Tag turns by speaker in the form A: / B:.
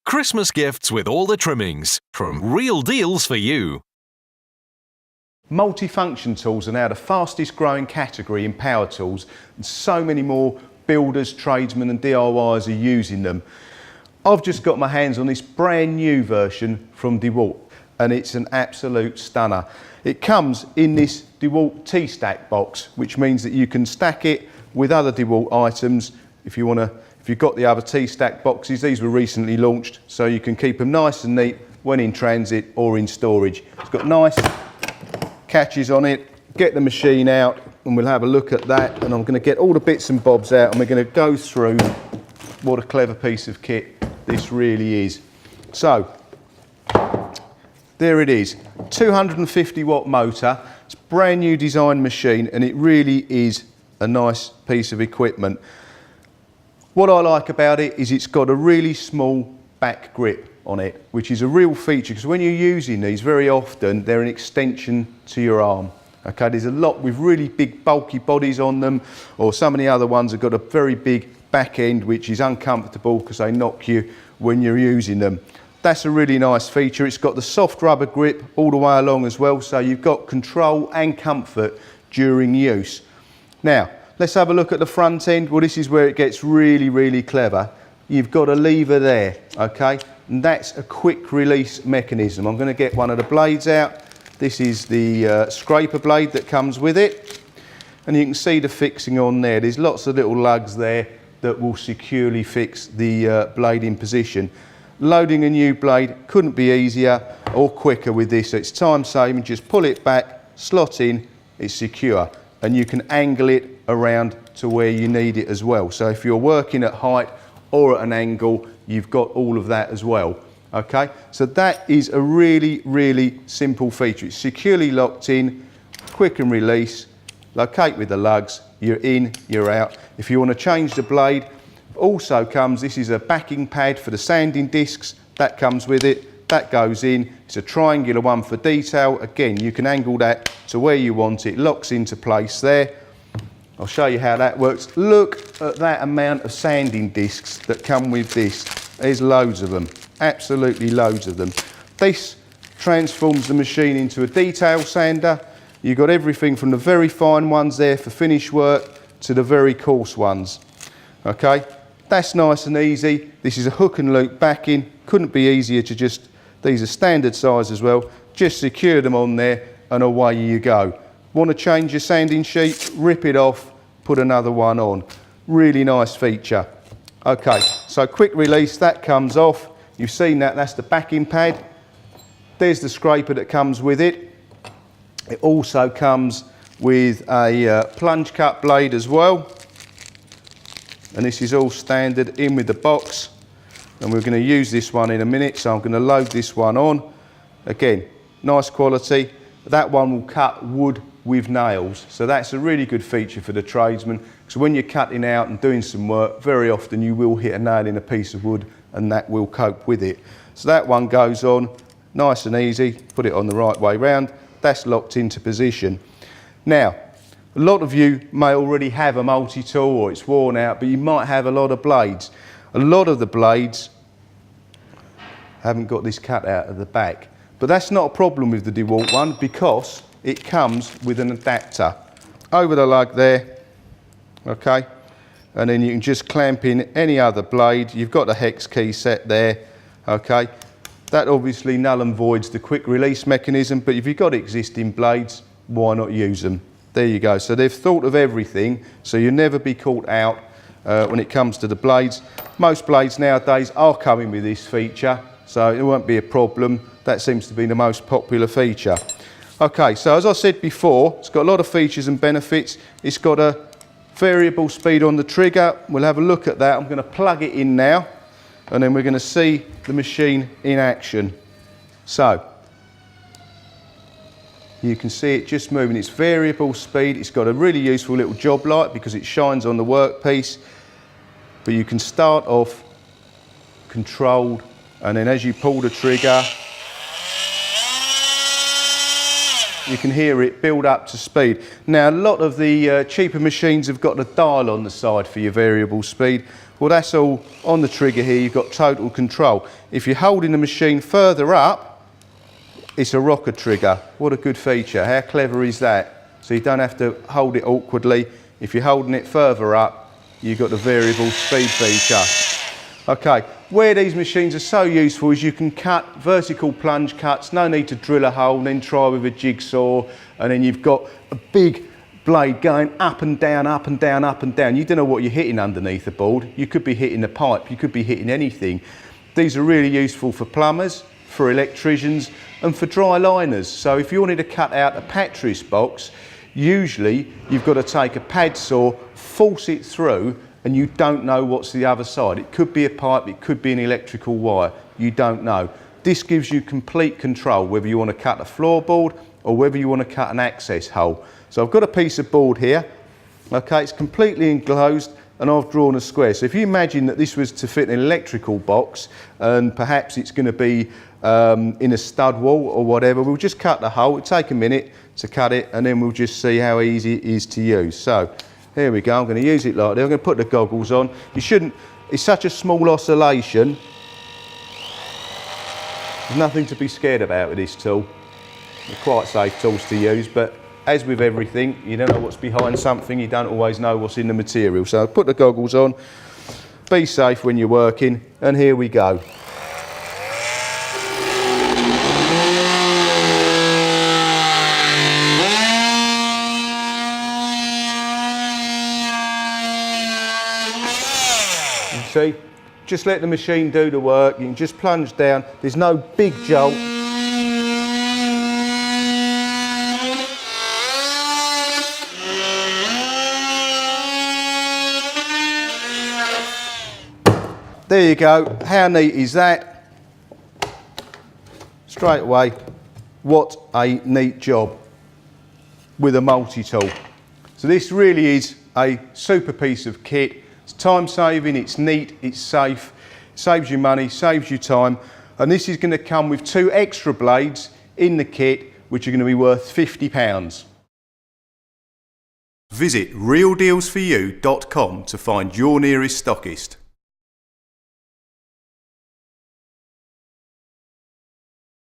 A: Christmas gifts with all the trimmings from Real Deals for You.
B: Multifunction tools are now the fastest growing category in power tools, and so many more builders, tradesmen and DIYers are using them. I've just got my hands on this brand new version from Dewalt, and it's an absolute stunner. It comes in this Dewalt T STAK box, which means that you can stack it with other Dewalt items. If you've got the other T STAK boxes, these were recently launched, so you can keep them nice and neat when in transit or in storage. It's got nice catches on it. Get the machine out and we'll have a look at that, and I'm going to get all the bits and bobs out and we're going to go through what a clever piece of kit this really is. So there it is, 250 watt motor. It's a brand new design machine and it really is a nice piece of equipment. What I like about it is it's got a really small back grip on it, which is a real feature, because when you're using these, very often they're an extension to your arm. Okay, there's a lot with really big bulky bodies on them, or some of the other ones have got a very big back end which is uncomfortable because they knock you when you're using them. That's a really nice feature. It's got the soft rubber grip all the way along as well, so you've got control and comfort during use. Now let's have a look at the front end. Well, this is where it gets really clever. You've got a lever there, okay, and that's a quick release mechanism. I'm going to get one of the blades out. This is the scraper blade that comes with it, and you can see the fixing on there. There's lots of little lugs there that will securely fix the blade in position. Loading a new blade couldn't be easier or quicker with this. So it's time saving. Just pull it back, slot in, it's secure, and you can angle it around to where you need it as well. So if you're working at height or at an angle, you've got all of that as well. Okay, so that is a really simple feature. It's securely locked in, quick and release, locate with the lugs, you're in, you're out. If you want to change the blade, also comes, this is a backing pad for the sanding discs, that comes with it, that goes in. It's a triangular one for detail. Again, you can angle that to where you want it, locks into place there. I'll show you how that works. Look at that amount of sanding discs that come with this. There's loads of them, absolutely loads of them. This transforms the machine into a detail sander. You've got everything from the very fine ones there for finish work to the very coarse ones. Okay, that's nice and easy. This is a hook and loop backing. Couldn't be easier to just, these are standard size as well, just secure them on there and away you go. Want to change your sanding sheet, rip it off, put another one on. Really nice feature. Okay, so quick release, that comes off. You've seen that, that's the backing pad. There's the scraper that comes with it. It also comes with a plunge cut blade as well. And this is all standard in with the box. And we're going to use this one in a minute, so I'm going to load this one on. Again, nice quality. That one will cut wood with nails, so that's a really good feature for the tradesman, because when you're cutting out and doing some work, very often you will hit a nail in a piece of wood and that will cope with it. So that one goes on nice and easy, put it on the right way round, that's locked into position. Now, a lot of you may already have a multi-tool or it's worn out, but you might have a lot of blades. A lot of the blades haven't got this cut out at the back, but that's not a problem with the Dewalt one, because it comes with an adapter over the lug there, okay, and then you can just clamp in any other blade. You've got the hex key set there, okay. That obviously null and voids the quick release mechanism, but if you've got existing blades, why not use them? There you go. So they've thought of everything, so you'll never be caught out when it comes to the blades. Most blades nowadays are coming with this feature, so it won't be a problem. That seems to be the most popular feature. Okay, so as I said before, it's got a lot of features and benefits. It's got a variable speed on the trigger. We'll have a look at that. I'm going to plug it in now, and then we're going to see the machine in action. So you can see it just moving. It's variable speed. It's got a really useful little job light because it shines on the workpiece, but you can start off controlled, and then as you pull the trigger, you can hear it build up to speed. Now, a lot of the cheaper machines have got a dial on the side for your variable speed. Well, that's all on the trigger here. You've got total control. If you're holding the machine further up, it's a rocker trigger. What a good feature. How clever is that? So you don't have to hold it awkwardly. If you're holding it further up, you've got the variable speed feature. Okay, where these machines are so useful is you can cut vertical plunge cuts, no need to drill a hole and then try with a jigsaw, and then you've got a big blade going up and down, up and down, up and down. You don't know what you're hitting underneath the board. You could be hitting a pipe, you could be hitting anything. These are really useful for plumbers, for electricians and for dry liners. So if you wanted to cut out a patris box, usually you've got to take a pad saw, force it through, and you don't know what's the other side. It could be a pipe, it could be an electrical wire, you don't know. This gives you complete control whether you want to cut a floorboard or whether you want to cut an access hole. So I've got a piece of board here, okay, it's completely enclosed and I've drawn a square. So if you imagine that this was to fit an electrical box and perhaps it's going to be in a stud wall or whatever, we'll just cut the hole. It'll take a minute to cut it and then we'll just see how easy it is to use. So here we go, I'm going to use it like that. I'm going to put the goggles on. You shouldn't, it's such a small oscillation. There's nothing to be scared about with this tool. They're quite safe tools to use, but as with everything, you don't know what's behind something, you don't always know what's in the material. So put the goggles on, be safe when you're working, and here we go. You see, just let the machine do the work, you can just plunge down, there's no big jolt. There you go, how neat is that? Straight away, what a neat job with a multi-tool. So this really is a super piece of kit. It's time saving, it's neat, it's safe, saves you money, saves you time, and this is going to come with 2 extra blades in the kit which are going to be worth £50. Visit realdealsforyou.com to find your nearest stockist.